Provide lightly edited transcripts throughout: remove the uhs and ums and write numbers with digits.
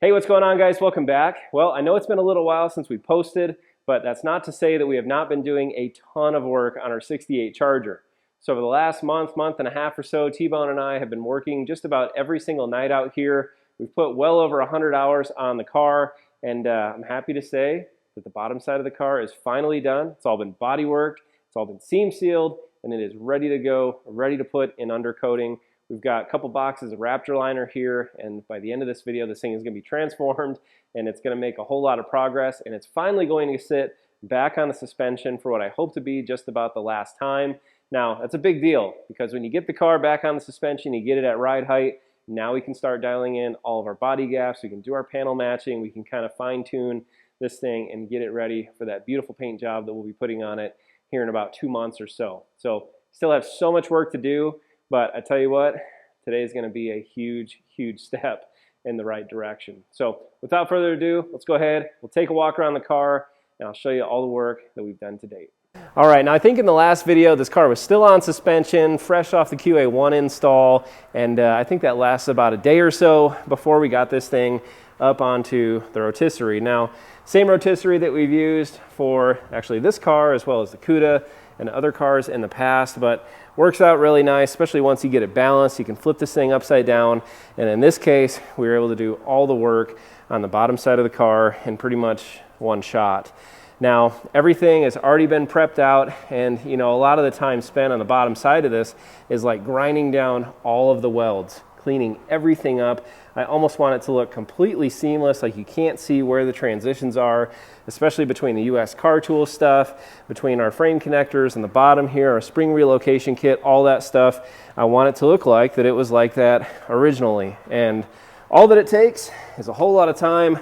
Hey, what's going on, guys? Welcome back. Well, I know it's been a little while since we posted, but that's not to say that we have not been doing a ton of work on our 68 Charger. So over the last month and a half or so, T-Bone and I have been working just about every single night out here. We've put well over 100 hours on the car, and I'm happy to say that the bottom side of the car is finally done. It's all been body worked, it's all been seam sealed, and it is ready to go, ready to put in undercoating. We've got a couple boxes of Raptor liner here, and by the end of this video, this thing is going to be transformed, and it's going to make a whole lot of progress, and it's finally going to sit back on the suspension for what I hope to be just about the last time. Now, that's a big deal, because when you get the car back on the suspension, you get it at ride height. Now we can start dialing in all of our body gaps, we can do our panel matching, we can kind of fine-tune this thing and get it ready for that beautiful paint job that we'll be putting on it here in about 2 months or so. So, still have so much work to do. But I tell you what, today is going to be a huge, huge step in the right direction. So without further ado, let's go ahead, we'll take a walk around the car, and I'll show you all the work that we've done to date. All right, now I think in the last video, this car was still on suspension, fresh off the QA1 install, and I think that lasted about a day or so before we got this thing up onto the rotisserie. Now, same rotisserie that we've used for actually this car as well as the Cuda and other cars in the past, but works out really nice, especially once you get it balanced. You can flip this thing upside down, and in this case, we were able to do all the work on the bottom side of the car in pretty much one shot. Now, everything has already been prepped out, and you know, a lot of the time spent on the bottom side of this is like grinding down all of the welds, cleaning everything up. I almost want it to look completely seamless, like you can't see where the transitions are, especially between the US Car Tool stuff, between our frame connectors and the bottom here, our spring relocation kit, all that stuff. I want it to look like that it was like that originally. And all that it takes is a whole lot of time,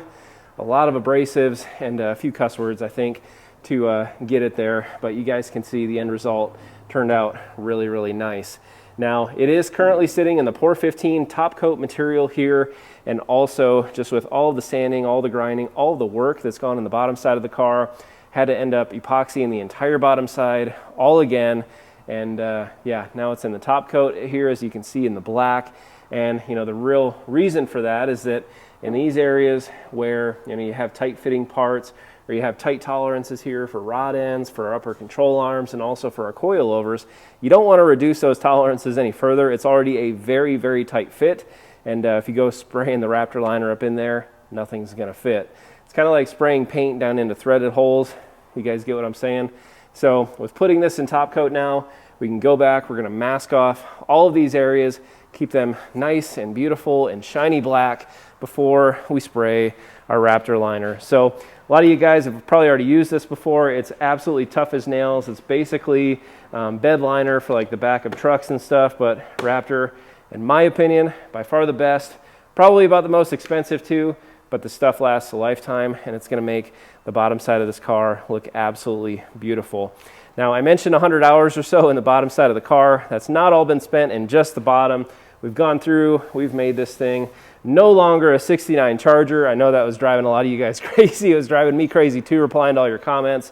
a lot of abrasives, and a few cuss words, I think, to get it there. But you guys can see the end result turned out really, really nice. Now, it is currently sitting in the Pour 15 top coat material here, and also just with all of the sanding, all the grinding, all of the work that's gone in the bottom side of the car, had to end up epoxying the entire bottom side all again. And yeah, now it's in the top coat here, as you can see in the black. And you know, the real reason for that is that in these areas where you have tight fitting parts, or you have tight tolerances here for rod ends, for our upper control arms, and also for our coilovers, you don't want to reduce those tolerances any further. It's already a very, very tight fit, and if you go spraying the Raptor liner up in there, nothing's going to fit. It's kind of like spraying paint down into threaded holes. You guys get what I'm saying? So with putting this in top coat now, we can go back, we're going to mask off all of these areas, keep them nice and beautiful and shiny black before we spray our Raptor liner. So a lot of you guys have probably already used this before. It's absolutely tough as nails. It's basically bed liner for like the back of trucks and stuff, but Raptor, in my opinion, by far the best. Probably about the most expensive too, but the stuff lasts a lifetime, and it's going to make the bottom side of this car look absolutely beautiful. Now, I mentioned 100 hours or so in the bottom side of the car. That's not all been spent in just the bottom. We've gone through, we've made this thing no longer a 69 Charger. I know that was driving a lot of you guys crazy. It was driving me crazy too, replying to all your comments.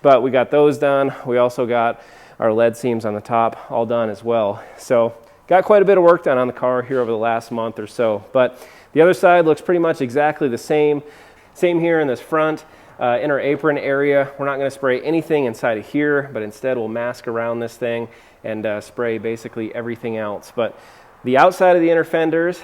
But we got those done. We also got our lead seams on the top all done as well. So got quite a bit of work done on the car here over the last month or so. But the other side looks pretty much exactly the same. Same here in this front. In our apron area, we're not going to spray anything inside of here, but instead we'll mask around this thing and spray basically everything else. But the outside of the inner fenders,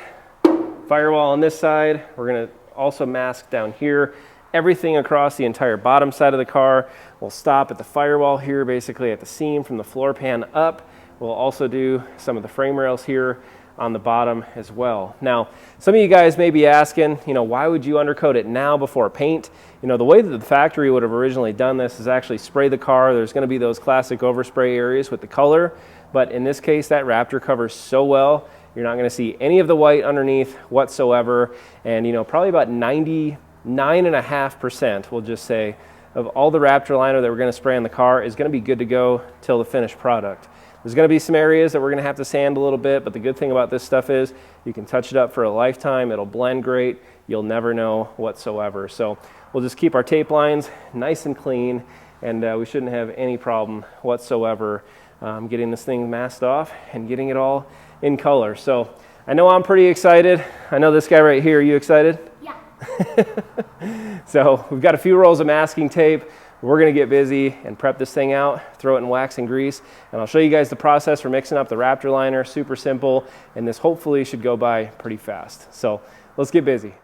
firewall on this side, we're going to also mask down here. Everything across the entire bottom side of the car. We'll stop at the firewall here, basically at the seam from the floor pan up. We'll also do some of the frame rails here on the bottom as well. Now, some of you guys may be asking, why would you undercoat it now before paint? The way that the factory would have originally done this is actually spray the car. There's going to be those classic overspray areas with the color, but in this case, that Raptor covers so well, you're not going to see any of the white underneath whatsoever, and probably about 99.5%, we'll just say, of all the Raptor liner that we're going to spray on the car is going to be good to go till the finished product. There's going to be some areas that we're going to have to sand a little bit, but the good thing about this stuff is you can touch it up for a lifetime. It'll blend great. You'll never know whatsoever. So we'll just keep our tape lines nice and clean, and we shouldn't have any problem whatsoever getting this thing masked off and getting it all in color. So I know I'm pretty excited. I know this guy right here, are you excited? Yeah. So we've got a few rolls of masking tape. We're gonna get busy and prep this thing out, throw it in wax and grease, and I'll show you guys the process for mixing up the Raptor liner. Super simple, and this hopefully should go by pretty fast. So let's get busy.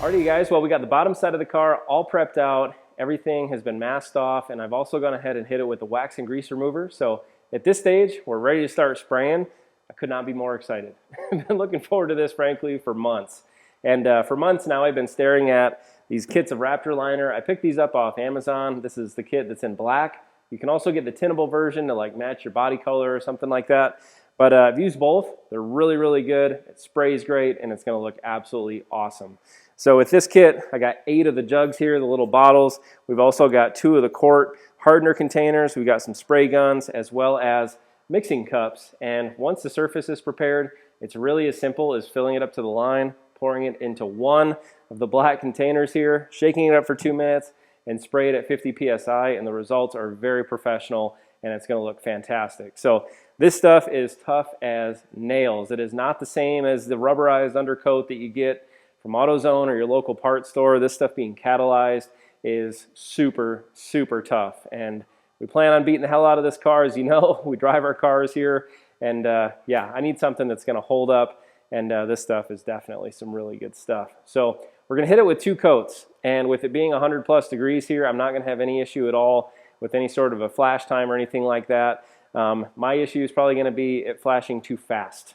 Alrighty guys, well we got the bottom side of the car all prepped out, everything has been masked off, and I've also gone ahead and hit it with the wax and grease remover. So at this stage, we're ready to start spraying. I could not be more excited. I've been looking forward to this frankly for months. And for months now I've been staring at these kits of Raptor liner. I picked these up off Amazon. This is the kit that's in black. You can also get the tintable version to like match your body color or something like that. But I've used both. They're really, really good. It sprays great and it's gonna look absolutely awesome. So with this kit, I got 8 of the jugs here, the little bottles. We've also got 2 of the quart hardener containers. We've got some spray guns as well as mixing cups. And once the surface is prepared, it's really as simple as filling it up to the line, pouring it into one of the black containers here, shaking it up for 2 minutes, and spray it at 50 PSI, and the results are very professional, and it's gonna look fantastic. So this stuff is tough as nails. It is not the same as the rubberized undercoat that you get from AutoZone or your local parts store. This stuff being catalyzed is super, super tough. And we plan on beating the hell out of this car. As you know, we drive our cars here. And yeah, I need something that's gonna hold up. And this stuff is definitely some really good stuff. So we're gonna hit it with 2 coats. And with it being 100+ degrees here, I'm not gonna have any issue at all with any sort of a flash time or anything like that. My issue is probably going to be it flashing too fast.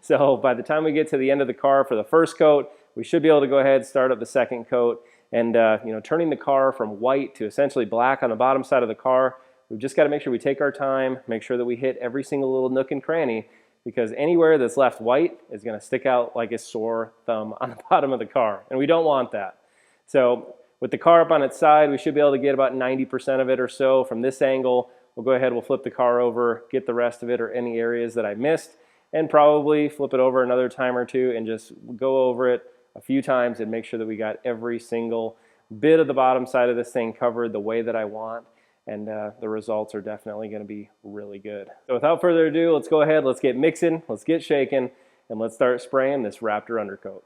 So by the time we get to the end of the car for the first coat, we should be able to go ahead and start up the second coat. And you know, turning the car from white to essentially black on the bottom side of the car, we've just got to make sure we take our time, make sure that we hit every single little nook and cranny, because anywhere that's left white is going to stick out like a sore thumb on the bottom of the car, and we don't want that. So with the car up on its side, we should be able to get about 90% of it or so from this angle. We'll go ahead, we'll flip the car over, get the rest of it or any areas that I missed, and probably flip it over another time or two and just go over it a few times and make sure that we got every single bit of the bottom side of this thing covered the way that I want. And the results are definitely going to be really good. So without further ado, let's go ahead, let's get mixing, let's get shaking, and let's start spraying this Raptor undercoat.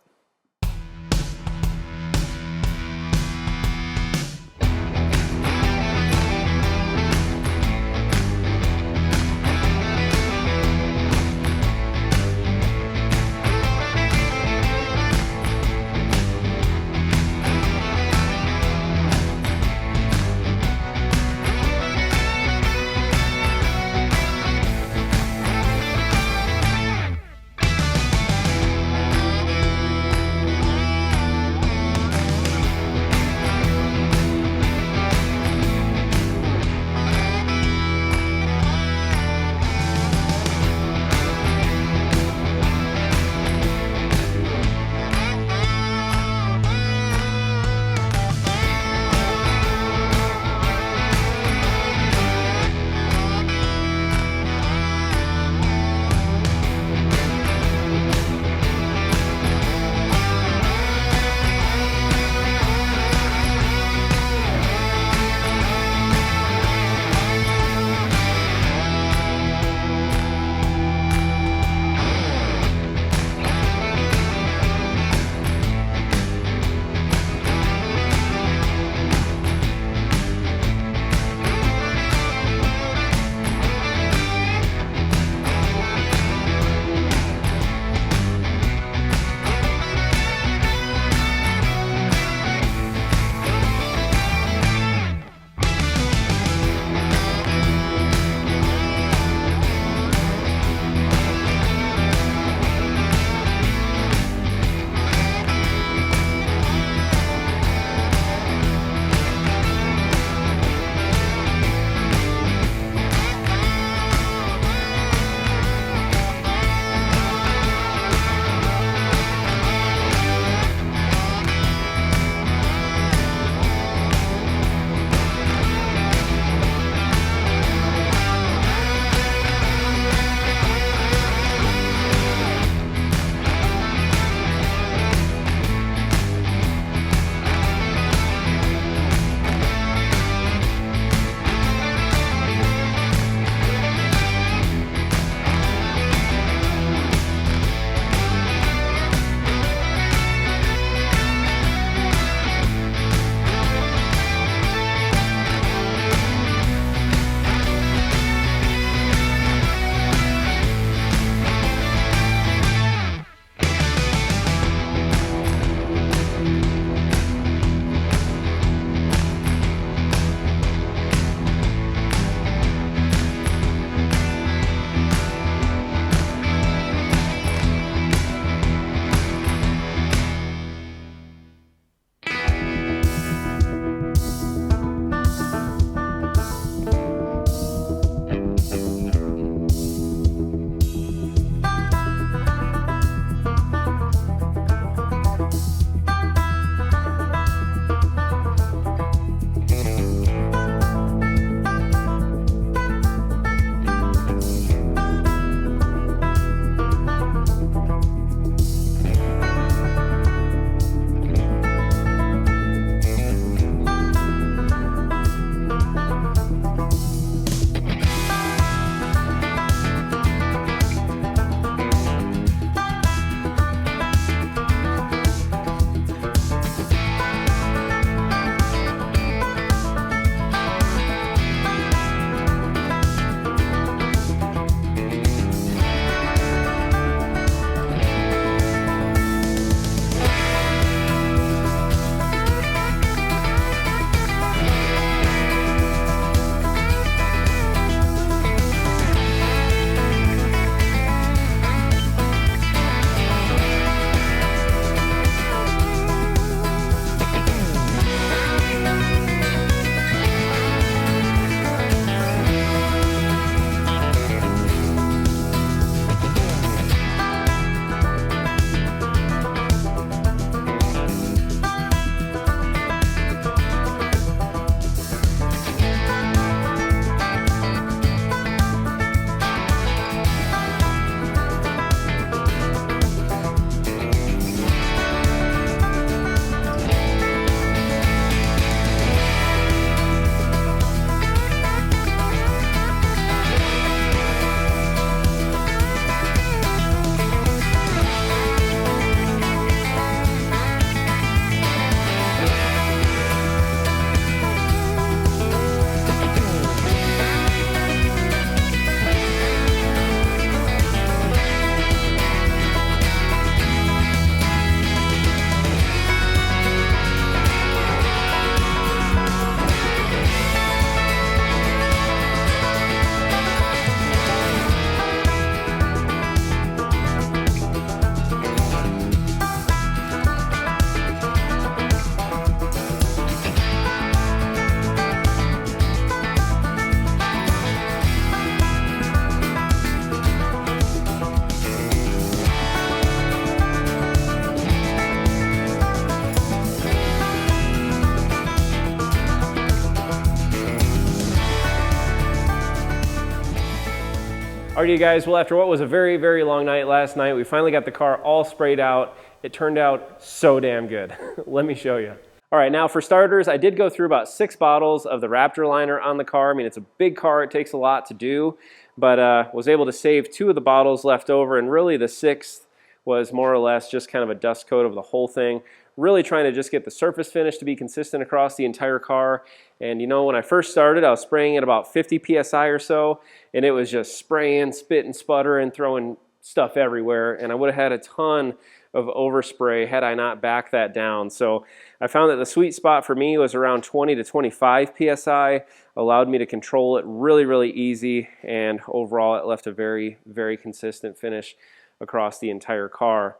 Alright, you guys, well, after what was a very, very long night last night, we finally got the car all sprayed out. It turned out so damn good. Let me show you. Alright, now for starters, I did go through about 6 bottles of the Raptor liner on the car. I mean, it's a big car, it takes a lot to do, but was able to save 2 of the bottles left over, and really the 6th was more or less just kind of a dust coat of the whole thing. Really trying to just get the surface finish to be consistent across the entire car. And you know, when I first started, I was spraying at about 50 PSI or so, and it was just spraying, spit and sputter and throwing stuff everywhere, and I would have had a ton of overspray had I not backed that down. So I found that the sweet spot for me was around 20 to 25 PSI, allowed me to control it really, really easy, and overall it left a very, very consistent finish across the entire car.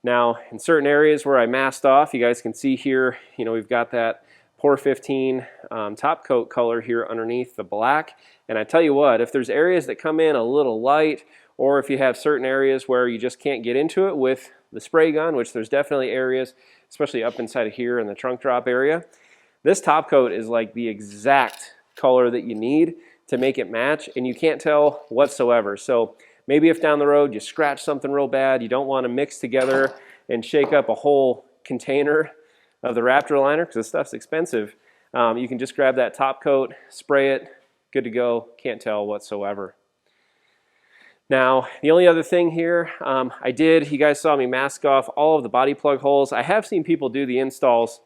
Now, in certain areas where I masked off, you guys can see here, you know, we've got that Pour 15 top coat color here underneath the black. And I tell you what, if there's areas that come in a little light, or if you have certain areas where you just can't get into it with the spray gun, which there's definitely areas, especially up inside of here in the trunk drop area, this top coat is like the exact color that you need to make it match, and you can't tell whatsoever. So maybe if down the road you scratch something real bad, you don't want to mix together and shake up a whole container of the Raptor liner, because this stuff's expensive, you can just grab that top coat, spray it, good to go, can't tell whatsoever. Now, the only other thing here, you guys saw me mask off all of the body plug holes. I have seen people do the installs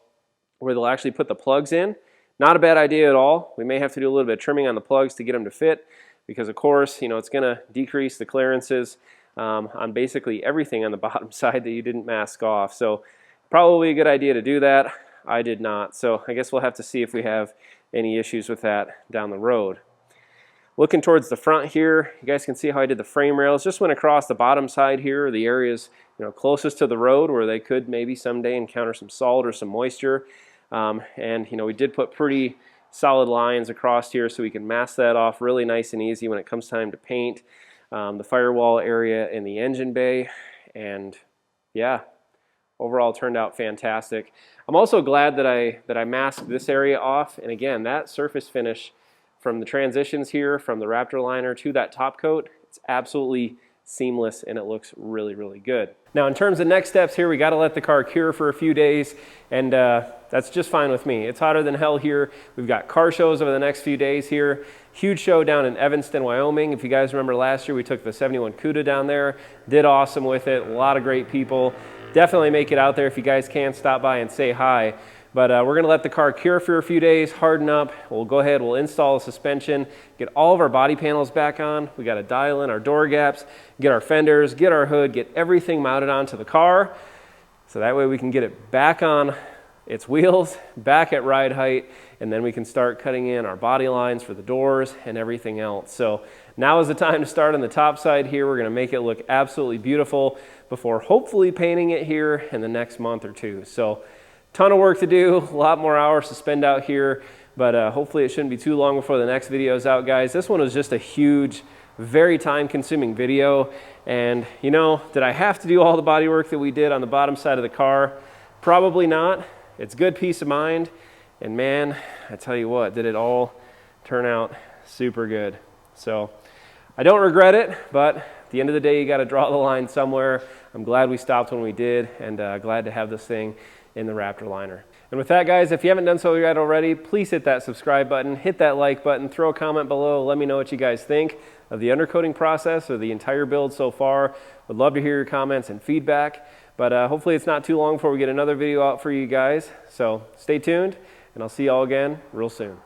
where they'll actually put the plugs in. Not a bad idea at all. We may have to do a little bit of trimming on the plugs to get them to fit, because of course, you know, it's going to decrease the clearances on basically everything on the bottom side that you didn't mask off. So probably a good idea to do that. I did not. So I guess we'll have to see if we have any issues with that down the road. Looking towards the front here, you guys can see how I did the frame rails. Just went across the bottom side here, the areas, you know, closest to the road where they could maybe someday encounter some salt or some moisture. And you know, we did put pretty solid lines across here so we can mask that off really nice and easy when it comes time to paint the firewall area in the engine bay. And yeah, overall turned out fantastic. I'm also glad that I masked this area off, and again, that surface finish from the transitions here from the Raptor liner to that top coat, it's absolutely seamless and it looks really, really good. Now, in terms of next steps here, we got to let the car cure for a few days, and that's just fine with me. It's hotter than hell here. We've got car shows over the next few days here. Huge show down in Evanston, Wyoming. If you guys remember last year, we took the 71 CUDA down there, did awesome with it, a lot of great people. Definitely make it out there if you guys can, stop by and say hi. But we're going to let the car cure for a few days, harden up. We'll go ahead, we'll install a suspension, get all of our body panels back on. We got to dial in our door gaps, get our fenders, get our hood, get everything mounted onto the car. So that way we can get it back on its wheels, back at ride height, and then we can start cutting in our body lines for the doors and everything else. So now is the time to start on the top side here. We're going to make it look absolutely beautiful before hopefully painting it here in the next month or two. So ton of work to do, a lot more hours to spend out here, but hopefully it shouldn't be too long before the next video is out, guys. This one was just a huge, very time-consuming video, and you know, did I have to do all the body work that we did on the bottom side of the car? Probably not. It's good peace of mind, and man, I tell you what, did it all turn out super good. So I don't regret it, but at the end of the day, you got to draw the line somewhere. I'm glad we stopped when we did, and glad to have this thing in the Raptor liner. And with that, guys, if you haven't done so yet already, please hit that subscribe button, hit that like button, throw a comment below, let me know what you guys think of the undercoating process or the entire build so far. Would love to hear your comments and feedback, but hopefully it's not too long before we get another video out for you guys. So stay tuned, and I'll see you all again real soon.